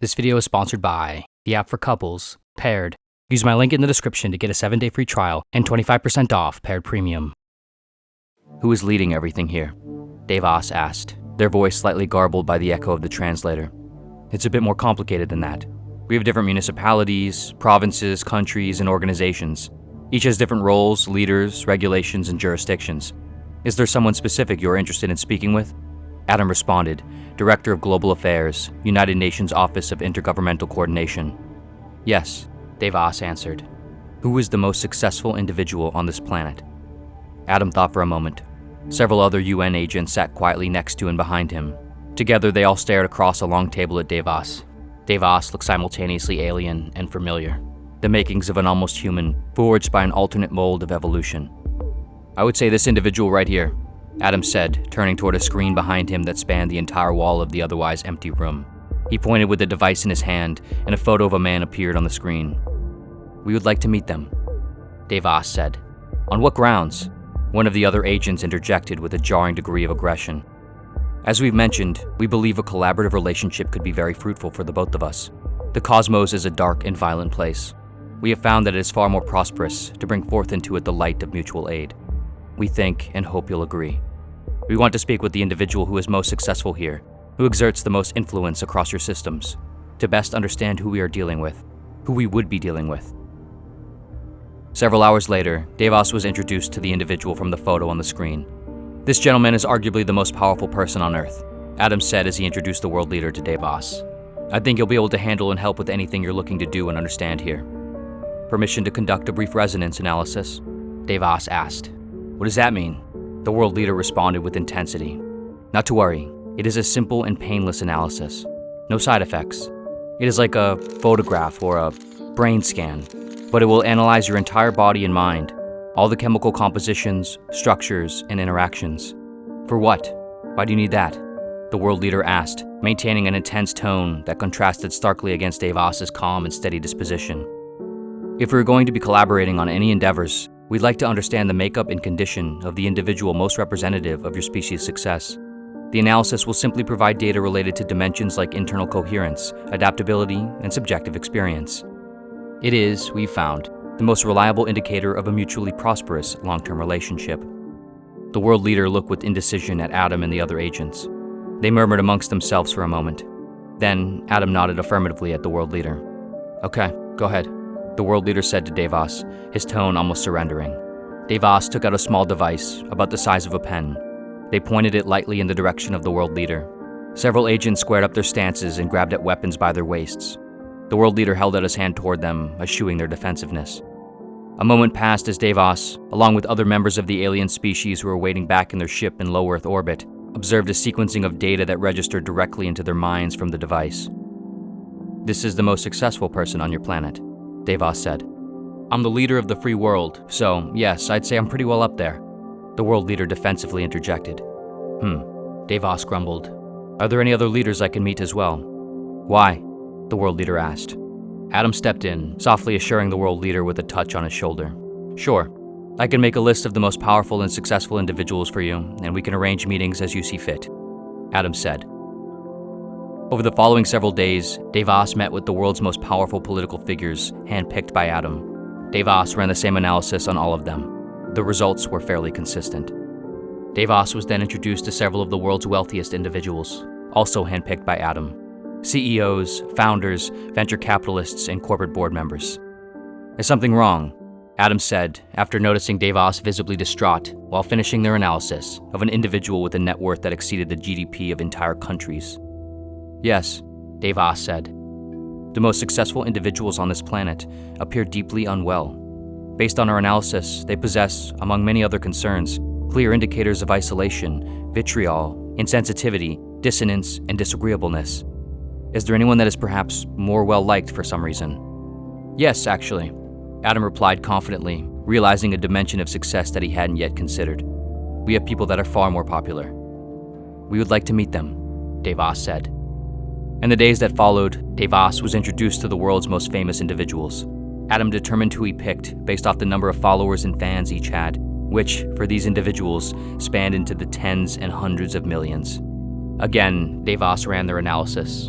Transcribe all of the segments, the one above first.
This video is sponsored by the app for couples, Paired. Use my link in the description to get a 7-day free trial and 25% off Paired Premium. Who is leading everything here? Devas asked, their voice slightly garbled by the echo of the translator. It's a bit more complicated than that. We have different municipalities, provinces, countries, and organizations. Each has different roles, leaders, regulations, and jurisdictions. Is there someone specific you're interested in speaking with? Adam responded, Director of Global Affairs, United Nations Office of Intergovernmental Coordination. Yes, Devas answered. Who is the most successful individual on this planet? Adam thought for a moment. Several other UN agents sat quietly next to and behind him. Together, they all stared across a long table at Devas. Devas looked simultaneously alien and familiar, the makings of an almost human, forged by an alternate mold of evolution. I would say this individual right here, Adam said, turning toward a screen behind him that spanned the entire wall of the otherwise empty room. He pointed with the device in his hand, and a photo of a man appeared on the screen. We would like to meet them, Devas said. On what grounds? One of the other agents interjected with a jarring degree of aggression. As we've mentioned, we believe a collaborative relationship could be very fruitful for the both of us. The cosmos is a dark and violent place. We have found that it is far more prosperous to bring forth into it the light of mutual aid. We think and hope you'll agree. We want to speak with the individual who is most successful here, who exerts the most influence across your systems, to best understand who we are dealing with, who we would be dealing with. Several hours later, Devas was introduced to the individual from the photo on the screen. This gentleman is arguably the most powerful person on Earth, Adam said as he introduced the world leader to Devas. I think you'll be able to handle and help with anything you're looking to do and understand here. Permission to conduct a brief resonance analysis? Devas asked. What does that mean? The world leader responded with intensity. Not to worry, it is a simple and painless analysis. No side effects. It is like a photograph or a brain scan, but it will analyze your entire body and mind, all the chemical compositions, structures, and interactions. For what? Why do you need that? The world leader asked, maintaining an intense tone that contrasted starkly against Devas's calm and steady disposition. If we're going to be collaborating on any endeavors, we'd like to understand the makeup and condition of the individual most representative of your species' success. The analysis will simply provide data related to dimensions like internal coherence, adaptability, and subjective experience. It is, we've found, the most reliable indicator of a mutually prosperous long-term relationship. The world leader looked with indecision at Adam and the other agents. They murmured amongst themselves for a moment. Then, Adam nodded affirmatively at the world leader. Okay, go ahead, the world leader said to Devas, his tone almost surrendering. Devas took out a small device, about the size of a pen. They pointed it lightly in the direction of the world leader. Several agents squared up their stances and grabbed at weapons by their waists. The world leader held out his hand toward them, eschewing their defensiveness. A moment passed as Devas, along with other members of the alien species who were waiting back in their ship in low Earth orbit, observed a sequencing of data that registered directly into their minds from the device. This is the most successful person on your planet, Devas said. I'm the leader of the free world, so yes, I'd say I'm pretty well up there. The world leader defensively interjected. Devas grumbled. Are there any other leaders I can meet as well? Why? The world leader asked. Adam stepped in, softly assuring the world leader with a touch on his shoulder. Sure, I can make a list of the most powerful and successful individuals for you, and we can arrange meetings as you see fit, Adam said. Over the following several days, Devas met with the world's most powerful political figures, handpicked by Adam. Devas ran the same analysis on all of them. The results were fairly consistent. Devas was then introduced to several of the world's wealthiest individuals, also handpicked by Adam. CEOs, founders, venture capitalists, and corporate board members. Is something wrong? Adam said, after noticing Devas visibly distraught while finishing their analysis of an individual with a net worth that exceeded the GDP of entire countries. Yes, Devas said. The most successful individuals on this planet appear deeply unwell. Based on our analysis, they possess, among many other concerns, clear indicators of isolation, vitriol, insensitivity, dissonance, and disagreeableness. Is there anyone that is perhaps more well-liked for some reason? Yes, actually, Adam replied confidently, realizing a dimension of success that he hadn't yet considered. We have people that are far more popular. We would like to meet them, Devas said. In the days that followed, Devas was introduced to the world's most famous individuals. Adam determined who he picked based off the number of followers and fans each had, which, for these individuals, spanned into the tens and hundreds of millions. Again, Devas ran their analysis.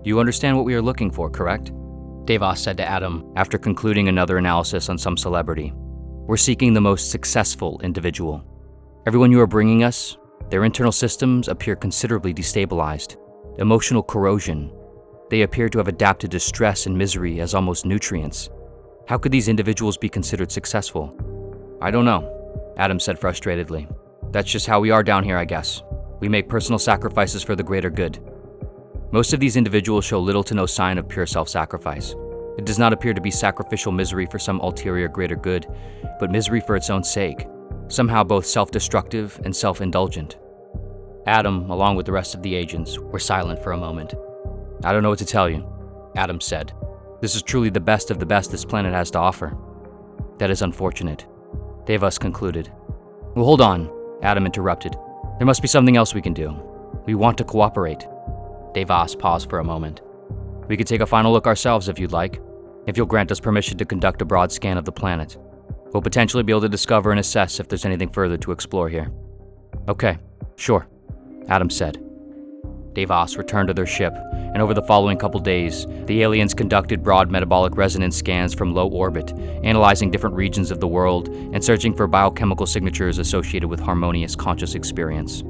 You understand what we are looking for, correct? Devos said to Adam after concluding another analysis on some celebrity. We're seeking the most successful individual. Everyone you are bringing us, their internal systems appear considerably destabilized. Emotional corrosion. They appear to have adapted to stress and misery as almost nutrients. How could these individuals be considered successful? I don't know, Adam said frustratedly. That's just how we are down here, I guess. We make personal sacrifices for the greater good. Most of these individuals show little to no sign of pure self-sacrifice. It does not appear to be sacrificial misery for some ulterior greater good, but misery for its own sake, somehow both self-destructive and self-indulgent. Adam, along with the rest of the agents, were silent for a moment. I don't know what to tell you, Adam said. This is truly the best of the best this planet has to offer. That is unfortunate, Devos concluded. Well, hold on, Adam interrupted. There must be something else we can do. We want to cooperate. Devos paused for a moment. We could take a final look ourselves if you'd like, if you'll grant us permission to conduct a broad scan of the planet. We'll potentially be able to discover and assess if there's anything further to explore here. Okay, sure, Adam said. Devos returned to their ship, and over the following couple days, the aliens conducted broad metabolic resonance scans from low orbit, analyzing different regions of the world and searching for biochemical signatures associated with harmonious conscious experience.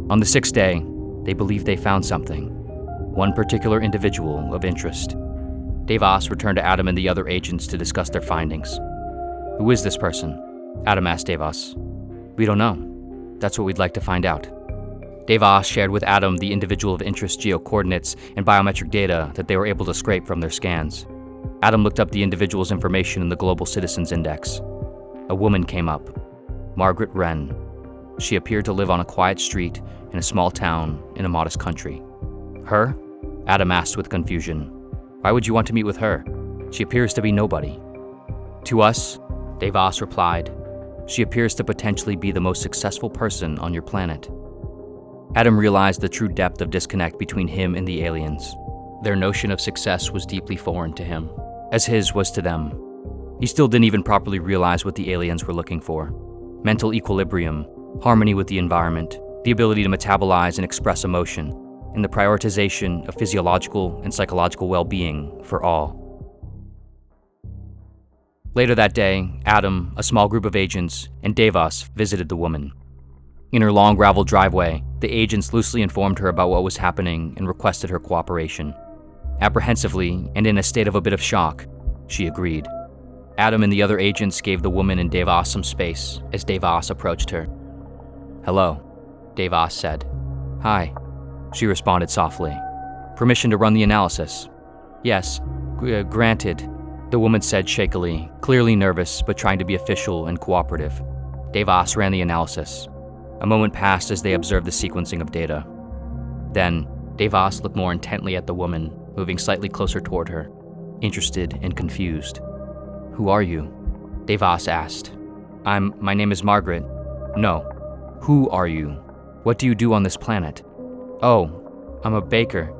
On the 6th day, they believed they found something, one particular individual of interest. Devos returned to Adam and the other agents to discuss their findings. Who is this person? Adam asked Devos. We don't know. That's what we'd like to find out. Devos shared with Adam the individual of interest geocoordinates and biometric data that they were able to scrape from their scans. Adam looked up the individual's information in the Global Citizens Index. A woman came up, Margaret Wren. She appeared to live on a quiet street in a small town in a modest country. Her? Adam asked with confusion. Why would you want to meet with her? She appears to be nobody. To us, Devos replied, she appears to potentially be the most successful person on your planet. Adam realized the true depth of disconnect between him and the aliens. Their notion of success was deeply foreign to him, as his was to them. He still didn't even properly realize what the aliens were looking for. Mental equilibrium, harmony with the environment, the ability to metabolize and express emotion, and the prioritization of physiological and psychological well-being for all. Later that day, Adam, a small group of agents, and Devos visited the woman. In her long gravel driveway, the agents loosely informed her about what was happening and requested her cooperation. Apprehensively, and in a state of a bit of shock, she agreed. Adam and the other agents gave the woman and Devos some space as Devos approached her. Hello, Devos said. Hi, she responded softly. Permission to run the analysis? Yes, granted, the woman said shakily, clearly nervous but trying to be official and cooperative. Devos ran the analysis. A moment passed as they observed the sequencing of data. Then, Devos looked more intently at the woman, moving slightly closer toward her, interested and confused. Who are you? Devos asked. My name is Margaret. No. Who are you? What do you do on this planet? Oh, I'm a baker.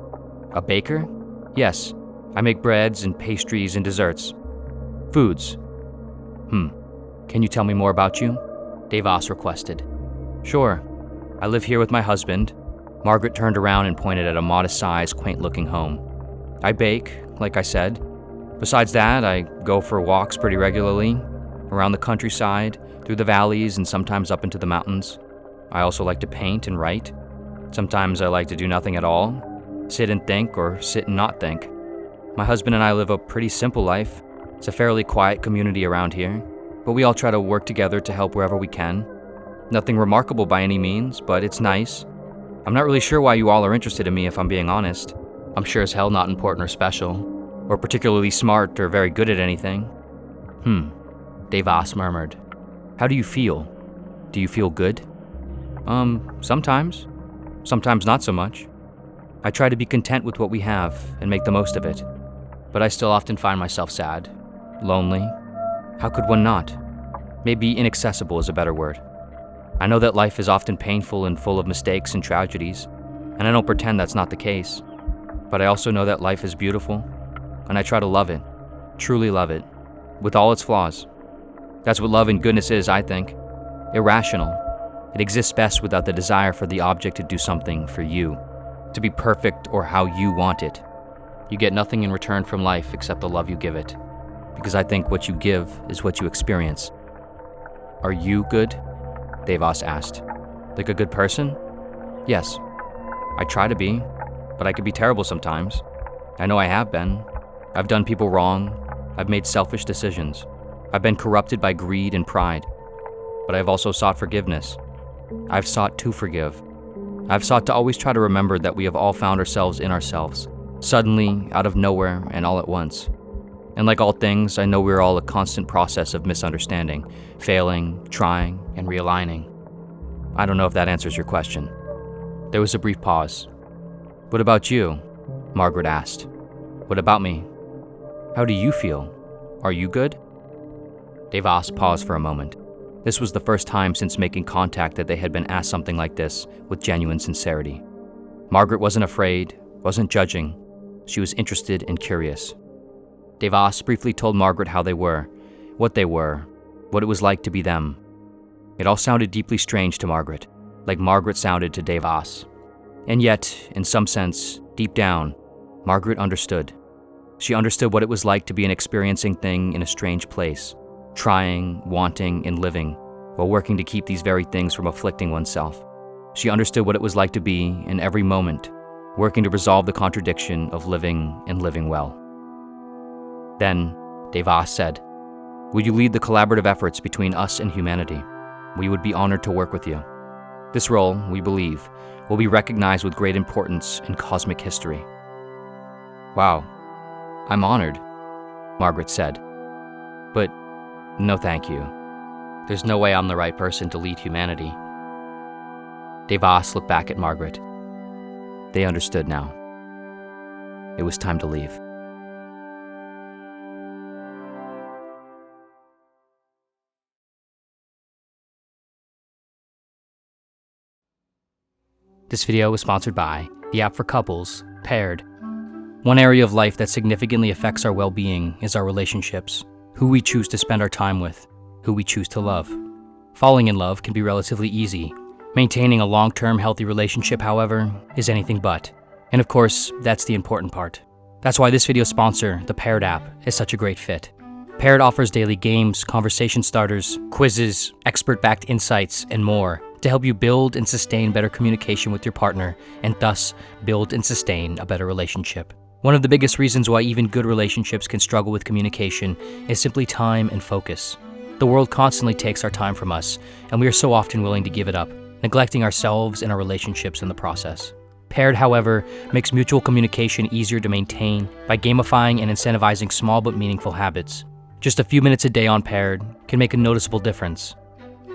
A baker? Yes. I make breads and pastries and desserts. Foods. Can you tell me more about you? Devos requested. Sure. I live here with my husband. Margaret turned around and pointed at a modest-sized, quaint-looking home. I bake, like I said. Besides that, I go for walks pretty regularly, around the countryside, through the valleys, and sometimes up into the mountains. I also like to paint and write. Sometimes I like to do nothing at all, sit and think, or sit and not think. My husband and I live a pretty simple life. It's a fairly quiet community around here, but we all try to work together to help wherever we can. Nothing remarkable by any means, but it's nice. I'm not really sure why you all are interested in me, if I'm being honest. I'm sure as hell not important or special, or particularly smart or very good at anything. Devos murmured. How do you feel? Do you feel good? Sometimes. Sometimes not so much. I try to be content with what we have and make the most of it. But I still often find myself sad. Lonely? How could one not? Maybe inaccessible is a better word. I know that life is often painful and full of mistakes and tragedies, and I don't pretend that's not the case. But I also know that life is beautiful, and I try to love it, truly love it, with all its flaws. That's what love and goodness is, I think. Irrational. It exists best without the desire for the object to do something for you, to be perfect or how you want it. You get nothing in return from life except the love you give it. Because I think what you give is what you experience. Are you good? Devas asked. Like a good person? Yes. I try to be, but I could be terrible sometimes. I know I have been. I've done people wrong. I've made selfish decisions. I've been corrupted by greed and pride. But I've also sought forgiveness. I've sought to forgive. I've sought to always try to remember that we have all found ourselves in ourselves, suddenly, out of nowhere, and all at once. And like all things, I know we're all a constant process of misunderstanding, failing, trying, and realigning. I don't know if that answers your question. There was a brief pause. What about you? Margaret asked. What about me? How do you feel? Are you good? Devas paused for a moment. This was the first time since making contact that they had been asked something like this with genuine sincerity. Margaret wasn't afraid, wasn't judging. She was interested and curious. Devas briefly told Margaret how they were, what it was like to be them. It all sounded deeply strange to Margaret, like Margaret sounded to Devas. And yet, in some sense, deep down, Margaret understood. She understood what it was like to be an experiencing thing in a strange place, trying, wanting, and living, while working to keep these very things from afflicting oneself. She understood what it was like to be, in every moment, working to resolve the contradiction of living and living well. Then, Devas said, "Will you lead the collaborative efforts between us and humanity? We would be honored to work with you. This role, we believe, will be recognized with great importance in cosmic history." Wow, I'm honored, Margaret said. But no thank you. There's no way I'm the right person to lead humanity. Devas looked back at Margaret. They understood now. It was time to leave. This video was sponsored by the app for couples, Paired. One area of life that significantly affects our well-being is our relationships, who we choose to spend our time with, who we choose to love. Falling in love can be relatively easy. Maintaining a long-term healthy relationship, however, is anything but. And of course, that's the important part. That's why this video's sponsor, the Paired app, is such a great fit. Paired offers daily games, conversation starters, quizzes, expert-backed insights, and more to help you build and sustain better communication with your partner, and thus build and sustain a better relationship. One of the biggest reasons why even good relationships can struggle with communication is simply time and focus. The world constantly takes our time from us, and we are so often willing to give it up, neglecting ourselves and our relationships in the process. Paired, however, makes mutual communication easier to maintain by gamifying and incentivizing small but meaningful habits. Just a few minutes a day on Paired can make a noticeable difference.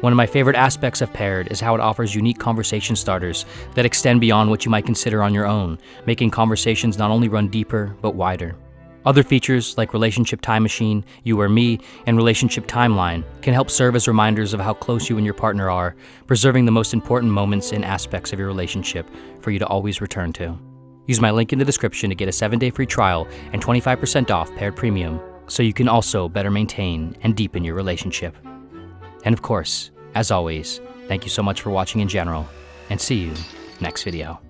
One of my favorite aspects of Paired is how it offers unique conversation starters that extend beyond what you might consider on your own, making conversations not only run deeper, but wider. Other features like Relationship Time Machine, You or Me, and Relationship Timeline can help serve as reminders of how close you and your partner are, preserving the most important moments and aspects of your relationship for you to always return to. Use my link in the description to get a 7-day free trial and 25% off Paired Premium, so you can also better maintain and deepen your relationship. And of course, as always, thank you so much for watching in general, and see you next video.